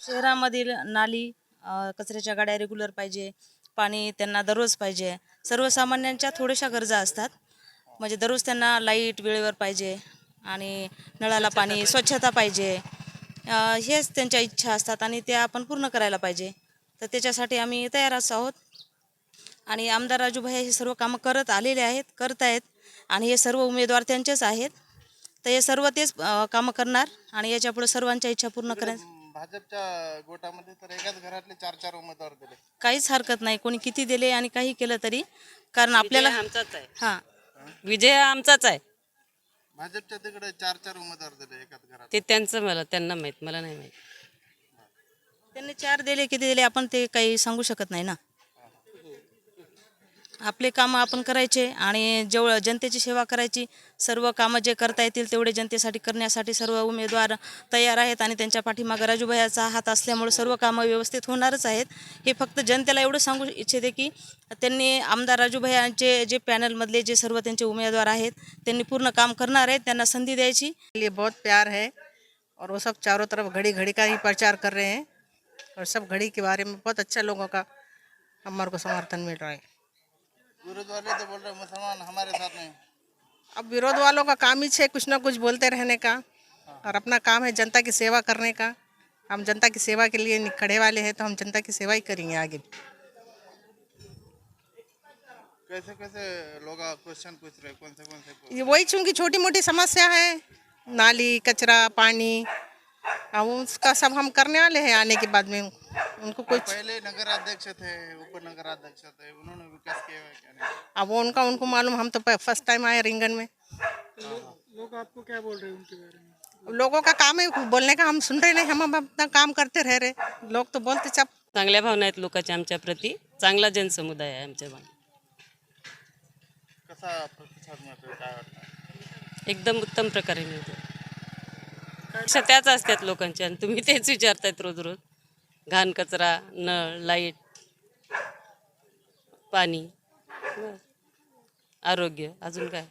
शहरामधील नाली कचऱ्याच्या गाड्या रेग्युलर पाहिजे, पाणी त्यांना दररोज पाहिजे. सर्वसामान्यांच्या थोड्याशा गरजा असतात, म्हणजे दररोज त्यांना लाईट वेळेवर पाहिजे आणि नळाला पाणी, स्वच्छता पाहिजे. हेच त्यांच्या इच्छा असतात आणि त्या आपण पूर्ण करायला पाहिजे. तर त्याच्यासाठी आम्ही तयारच आहोत आणि आमदार राजूभाई हे सर्व कामं करत आलेले आहेत, करत आहेत आणि हे सर्व उमेदवार त्यांचेच आहेत. तर हे सर्व तेच कामं करणार आणि याच्यापुढे सर्वांच्या इच्छा पूर्ण करायचं. भाजपच्या गोटामध्ये तर एकाच घरातले 4-4 उमेदवार दिले. काहीच हरकत नाही, कोणी किती दिले आणि काही केलं तरी, कारण आपल्याला आमचाच आहे, हां विजय आमचाच आहे. भाजपच्या तिकडे 4-4 उमेदवार दिले एकाच घरात. ते त्यांचं त्यांना माहीत, मला नाही माहीत. त्यांनी 4 दिले किती दिले आपण ते काही सांगू शकत नाही ना. आपले कामं आपण करायचे आणि जेवढं जनतेची सेवा करायची. सर्व कामं जे करता येतील तेवढे जनतेसाठी करण्यासाठी सर्व उमेदवार तयार आहेत आणि त्यांच्या पाठीमागं राजूभाईचा हात असल्यामुळे सर्व कामं व्यवस्थित होणारच आहेत. हे फक्त जनतेला एवढं सांगू इच्छिते की त्यांनी आमदार राजूभाईंचे जे पॅनलमधले जे सर्व त्यांचे उमेदवार आहेत त्यांनी पूर्ण काम करणार आहेत, त्यांना संधी द्यायची. लिए बहुत प्यार है और वो सब चारों तरफ घड़ी घड़ी का ही प्रचार कर रहे हैं और सब घड़ी के बारे में बहुत अच्छा लोगों का हमारे को समर्थन मिल रहा है। विरोध वाले तो बोल रहे मुसलमान हमारे साथ नहीं। अब विरोध वालों का काम ही है कुछ ना कुछ बोलते रहने का और अपना काम है जनता की सेवा करने का। हम जनता की सेवा के लिए खड़े वाले हैं तो हम जनता की सेवा ही करेंगे आगे। कैसे कैसे लोग क्वेश्चन पूछ रहे, कौन से ये वही चूँकि छोटी मोटी समस्या है, नाली कचरा पानी, अब उसका सब हम करने वाले हैं आने के बाद में। उनको कुछ पहले नगर अध्यक्ष थे, उप नगर अध्यक्ष थे, उन्होंने विकास किया है क्या नहीं? अब वो उनको मालूम, हम तो फर्स्ट टाइम आए रिंगन में। लोग आपको क्या बोल रहे हैं उनके बारे में? लोगों का काम है बोलने का, हम सुन रहे नहीं, हम अपना काम करते रह रहे। लोग तो बोलते सब चांगल्या भावना आहेत लोकांच्या आमच्या प्रती, चांगला जनसमुदाय आहे आमच्या भागात. कसा प्रतिसाद मिळतोय काय वाटतं? एकदम उत्तम प्रकारे मिळतो. अशा त्याच असतात लोकांच्या आणि तुम्ही तेच विचारतायत रोज रोज. घाण कचरा, नळ, लाईट, पाणी, आरोग्य, अजून काय.